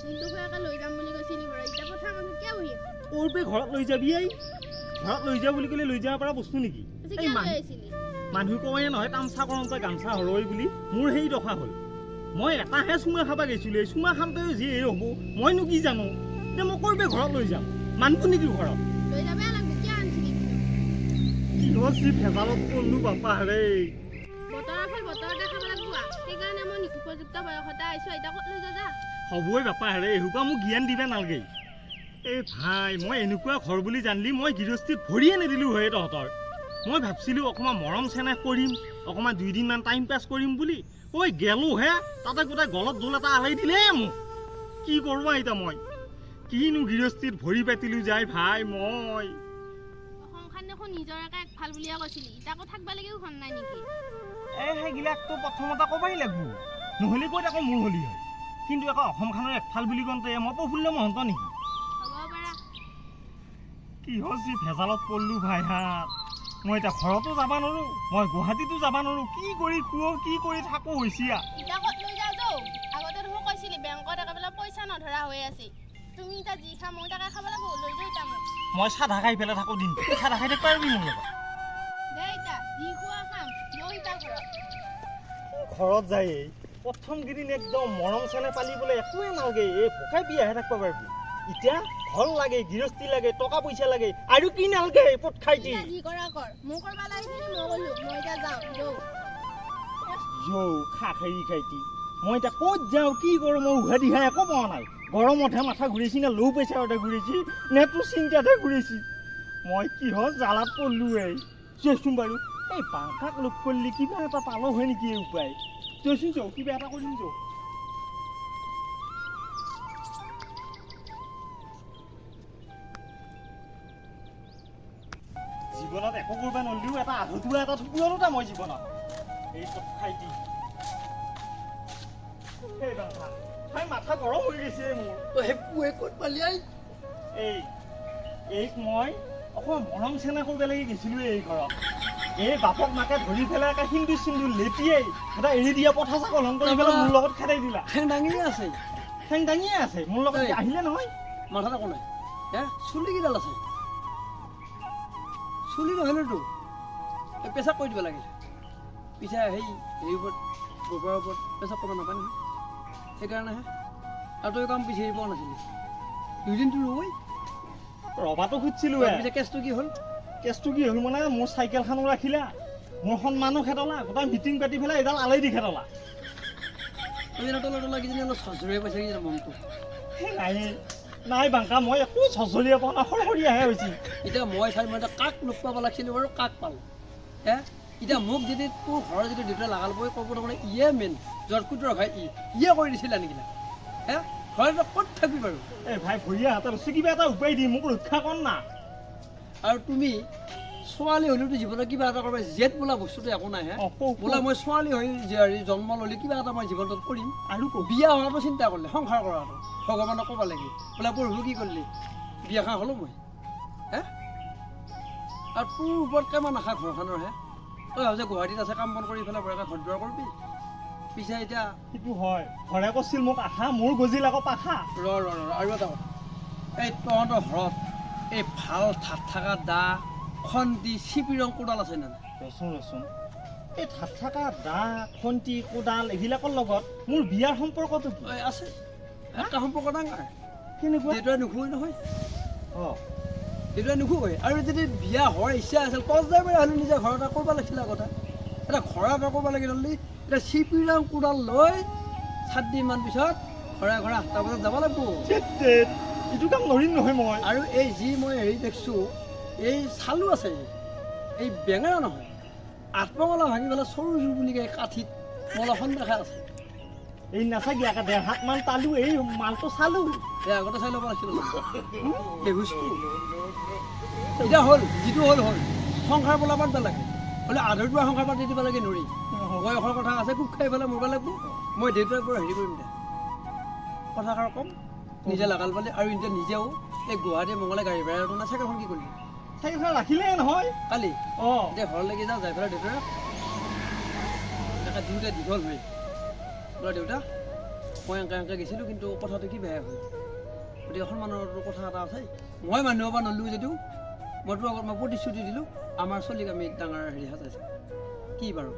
কিন্তু খুৱাকে লৈ যাম বুলি কৈছিলি ঘৰত এতিয়া পথাৰ মানুহ কিয় বহি আছে ওৰ পে ঘৰত লৈ যাবি এই ঘৰত লৈ যা বুলি ক'লে লৈ যাব পৰা বস্তু নেকি এই মানুহ কয় নহয় তামচা কৰওঁতে গামচা হৰৈ বুলি মোৰ সেই দশা হ'ল মই এটাহে চুমা খাবা গৈছিলোঁ এই চুমা খাওঁতে যি এই হ'ব মইনো কি জানো এতিয়া মই ক'ৰ পে ঘৰত লৈ যাম মানুহ নেকি ঘৰত লৈ যাবে লাগব কিয় আনছিলি কি হৈছে ভেজালত পল্লু বাপা ৰে বতৰৰ ফল বতৰতে খাব লাগব সেইকাৰণে মই উপযুক্ত বয়সতে আহিছোঁ এতিয়া ক'ত লৈ যা হ'বই বাপা ৰে এসোপা মোক জ্ঞান দিবে নালগে এই ভাই মই এনেকুৱা ঘৰ বুলি জানলি মই গৃহস্থীত ভৰিয়ে নিদিলোঁ হয় তহঁতৰ মই ভাবছিলোঁ অকণমান মৰম চেনেহ কৰিম অকণমান 2 দিনমান টাইম পাছ কৰিম বুলি ঐ গেলো হে তাতে গোটেই গলত দোল এটা আলাই দিলে মোক কি কৰোঁ এতিয়া মই কিনো গৃহস্থীত ভৰি পাতিলোঁ যায় ভাই মই অসমখন দেখোন নিজৰাকে ভাল বুলিয়ে কৈছিলি এতিয়া আকৌ থাকিব লাগিও ঘৰ নাই নেকি এই সেইগিলাকতো প্ৰথমতে ক'বই লাগিব নহ'লে ক'ত আকৌ মোৰ হলি হয় কিন্তু আকৌ অসমখনৰ একফাল বুলি কওঁতে মই প্ৰফুল্ল মহন্ত নেকি কি হৈছে ভেজালত পল্লু ভাই হাত মই এতিয়া ঘৰতো যাব নোৱাৰোঁ মই গুৱাহাটীতো যাব নোৱাৰোঁ কি কৰি খুও কি কৰি থাকোঁ হৈছে এতিয়া ক'ত লৈ যাওঁ যৌ আগতে তুমি কৈছিলি বেংকত একেবাৰে পইচা নধৰা হৈ আছে তুমি এতিয়া যি খা মই তাকে খাব লাগিব লৈ যাওঁ এতিয়া মই চাধা খাই পেলাই থাকোঁ দিনটো চাধা খাই থাকিব পাৰিবি মোৰ লগত দে এতিয়া যি খোৱা খাম মই এতিয়া ঘৰত যায় প্ৰথম কেইদিন একদম মৰম চেনেহ পালি বোলে একোৱে নালাগে এই ভোকাই বিয়াহে থাকিব পাৰিবি এতিয়া ঘৰ লাগে গৃহস্থী লাগে টকা পইচা লাগে আৰু কি নালাগে পট খাই দি যি কৰা কৰ মোৰ কৰবা লাগিছিল মই ক'লো মই এতিয়া যাওঁ যৌ খা খাই খাইটি মই এতিয়া ক'ত যাওঁ কি কৰোঁ মই উঘা দিহা একো পোৱা নাই গৰমতহে মাথা ঘূৰিছি নে ল' প্ৰেছাৰতে ঘূৰিছি নে তোৰ চিন্তাতে ঘূৰিছি মই কিহৰ জ্বালাত পল্লো এই চোৱাচোন বাৰু এই বাংকাক লগ কৰিলে কিবা এটা পালো হয় নেকি এই উপায় চোৱাচোন চৌ কিবা এটা কৰিম চৌ জীৱনত একো কৰিব নোৱাৰিলেও এটা আধুৱা এটা থুপুৰতা মই জীৱনত এই চব খাই দি সেই বাংকা খাই মাথা গৰম হৈ গৈছে মোৰ পুৱে ক'ত পালি এইক মই অকণমান মৰম চেনেহ কৰিব লাগি গৈছিলোঁ এই ঘৰত এই বাপক মাকে ধৰি পেলাই একে সিন্দুৰ চিন্দুৰ লেপিয়েই এটা এৰি দিয়া পঠা চাকল হং কৰি পেলাই মোৰ লগত খেদাই দিলা ঠেং দাঙিয়ে আছে ঠেং দাঙিয়ে আছে মোৰ লগত আহিলে নহয় মাথাত একো নাই চুলি কিডাল আছে চুলি নহয় নতো এই পেচাব কৰি দিব লাগে পিছে সেই হেৰিৰ ওপৰত গোবৰৰ ওপৰত পেচাব কৰিব নাপায় নহয় সেইকাৰণেহে আৰু তই কাম বিচাৰি পোৱা নাছিলি 2 দিনটো ৰৈ ৰবাটো খুজিছিলোঁ পিছে কেছটো কি হ'ল মানে মোৰ চাইকেলখনো ৰাখিলা মোৰ সন্মানো খেদালা গোটেই মিটিং পাতি পেলাই এডাল আলাই দি খেদালা তই তলা কিজানি অলপ চজৰিয়ে পাইছে কিজানি মনটো নাই বাংকা মই একো চজৰিয়ে পোৱা নাই সৰসৰীয়াহে হৈছিল এতিয়া মই কাক লগ পাব লাগিছিলোঁ বাৰু কাক পালোঁ এতিয়া মোক যদি তোৰ ঘৰৰ যদি দেউতাই লাগাল বই ক'ব তাৰমানে ইয়ে মেইন জৰ্কুটো ৰখাই ইয়ে কৰি দিছিলা নেকি না ঘৰত ক'ত থাকিবি বাৰু এই ভাই ভৰিয়া হাতত আছে কিবা এটা উপায় দি মোক ৰক্ষা কৰ না আৰু তুমি ছোৱালী হ'লেওতো জীৱনত কিবা এটা কৰিব জেদ বোলা বস্তুটো একো নাই বোলা মই ছোৱালী হৈ জন্ম ল'লে কিবা এটা মই জীৱনটোত কৰিম আৰু বিয়া হোৱাটো চিন্তা কৰিলে সংসাৰ কৰাটো ভগৱানক ক'ব লাগে বোলে পঢ়িব কি কৰিলি বিয়াখন হ'লো মই আৰু তোৰ ওপৰত কেমান আশা ঘৰখনৰ তই ভাব যে গুৱাহাটীত আছে কাম বন কৰি পেলাই বঢ়িয়াকৈ ঘৰ দুৱাৰ কৰিবি পিছে এতিয়া সেইটো হয় ঘৰে কৈছিল মোক আশা মোৰ গজিল আকৌ পাখা ৰ আৰু এটা এই তহঁতৰ ঘৰত এই ভাল ঠাত থকা দা খন্তি চিপি ৰং কোডাল আছে নে ৰচোন এই ঠাত থকা দা খন্তি কোডাল এইবিলাকৰ লগত মোৰ বিয়াৰ সম্পৰ্কটো কি আছে এটা সম্পৰ্ক ডাঙৰ কেনেকুৱা দেউতাই নুখুৱাই নহয় দেউতাই নুখুৱাই আৰু যদি বিয়া হোৱাৰ ইচ্ছা আছিল পৰ্যায়বাৰে হ'লে নিজে ঘৰত এটা কৰিব লাগিছিলে আগতে এটা ঘৰ এটা কৰিব লাগিল এতিয়া চিপি ৰং কোডাল লৈ 7 দিনমান পিছত ঘৰে 8টা বজাত যাব লাগিব এইটো কাম নৰিম নহয় মই আৰু এই যি মই হেৰি দেখিছোঁ এই চালু আছে এই বেঙেনা নহয় আত্মকলা ভাঙি পেলাই চৰু জোৰ বুলি কয় কাঠিত মলখন দেখা আছে এই নাচাকি একে 1.5 হাত মান পালো এই মালটো চালো এই আগতে চাই ল'ব লাগিছিল এই হুচটো এতিয়া হ'ল যিটো হ'ল সংসাৰ বলাব লাগে বোলে আধৰুৱা সংসাৰ পাতি দিব লাগে নৰি বয়সৰ কথা আছে কোক খাই পেলাই মৰিব লাগিব মই দেউতাৰ পৰা হেৰি কৰিম দে কথাষাৰ ক'ম নিজে লাগাল পালে আৰু এতিয়া নিজেও এই গুৱাহাটী মংগলে গাড়ী ভাড়াটো না চাইকেলখন কি কৰিলি চাইকেলখন ৰাখিলে নহয় কালি এতিয়া ঘৰলৈকে যাওঁ যাই পেলাই দেউতাৰ দুয়োটা দীঘল হৈ বোলে দেউতা মই এনেকৈ গৈছিলোঁ কিন্তু কথাটো কি বেয়া হ'ল গতিকে সন্মানৰ কথা এটা আছে মই মানুহ পৰা নলোঁ যদিও মইতো আগত মই প্ৰতিশ্ৰুতি দিলোঁ আমাৰ চলিক আমি ডাঙৰ হেৰি সাজাইছোঁ কি বাৰু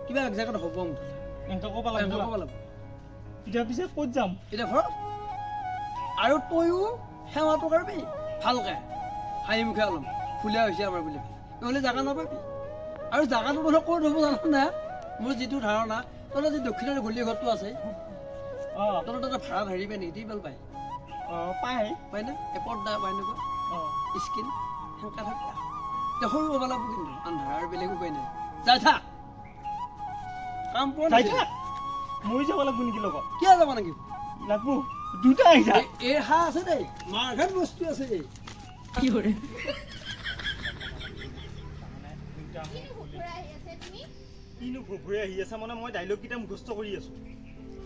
কিবা এক জেগাত হ'ব মুঠতে এনেকৈ ক'ব এনেকৈ লাগিব ক'ব লাগিব এতিয়া পিছে ক'ত যাম এতিয়া ঘৰত আৰু তয়ো সেৱাটো কৰিবি ভালকৈ হাঁহি মুখে অলপ ফুলীয়া হৈছে আমাৰ বুলি নহ'লে জাগা নাপাবি আৰু জাগাটো ধৰক ক'ত হ'ব জানানে মোৰ যিটো ধাৰণা তহঁতৰ যি দক্ষিণৰ গলি ঘৰটো আছে অঁ তহঁতৰ তাতে ভাড়াত হেৰি পায় নেকি টিউবেল পায় অঁ পায় পায়নে এই পৰ্দা পায় এনেকুৱা অঁ স্কিন সেনেকা থাকে এতিয়া সৰু হ'ব লাগিব কিন্তু আন্ধাৰ আৰু বেলেগ উপায় নাই যাই থাক কাম পোৱা যাই নাই থাক মই যাব লাগিব নেকি লগত কিয় যাব নেকি লাগব দুটা আহি যায় এই হাঁহ আছে দেই মাৰঘাট বস্তু আছে দেই কি কৰে কিনো ফুফুৰা আহি আছে তুমি কিনো ভুভুৰে আহি আছে মানে মই ডাইলগকেইটা মুখস্থ কৰি আছোঁ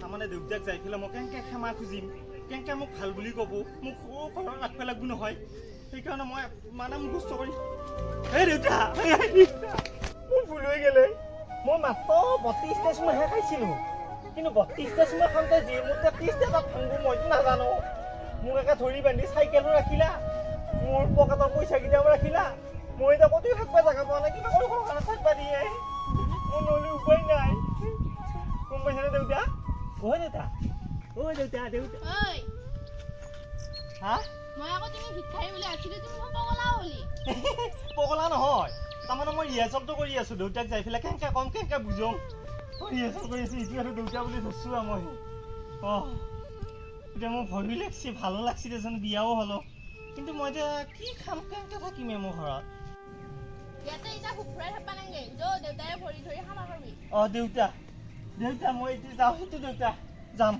তাৰমানে দেউতাক যাই পেলাই মই কেনেকৈ ক্ষমা খুজিম কেনেকৈ মোক ভাল বুলি ক'ব মোক সৰু ঘৰত ৰাখিব লাগিব নহয় সেইকাৰণে মই মানে মুখস্থ কৰি এই দেউতা মোৰ ভুল হৈ গ'লে মই মাত্ৰ 32টা চুমাহে খাইছিলোঁ কিন্তু 32টা চুমা খাওঁতে যি মোৰ 33টা তাত ভাঙব মইতো নাজানো মোক একে ধৰি বান্ধি চাইকেলো ৰাখিলা মোৰ পকেটৰ পইচাকেইটাও ৰাখিলা মই এতিয়া ক'তো থাকিব জেগা পোৱা নাই কিবা কৰি ঘৰখনত থাকিব দিয়ে মোৰ নহ'লে উপায় নাই গম পাইছেনে দেউতা দেউতা দেউতা দেউতা ঐ হা মই আকৌ তুমি ভিক্ষাৰী বুলি আছিলোঁ তুমি মোক পগলা হ'লি পগলা নহয় তাৰমানে মই ৰিহাৰ্চেলটো কৰি আছোঁ দেউতাক যাই পেলাই কেনেকৈ ক'ম কেনেকৈ বুজাম মই ৰিহাৰ্চেল কৰি আছোঁ ইটো আৰু দেউতা বুলি ধৰিছোঁ আৰু মই অঁ এতিয়া মোৰ ভয়ো লাগছি ভালো লাগছি দেচোন বিয়াও হ'লো কিন্তু মই এতিয়া কি খাম কেনেকৈ থাকিমে মোৰ ঘৰত ইয়াতে এতিয়া ফুফুৰাই থাকবা নাংগে দেউতাই ভৰি ধৰি খানা পাবি অঁ দেউতা দেউতা মই এতিয়া যাওঁ সেইটো দেউতা যাম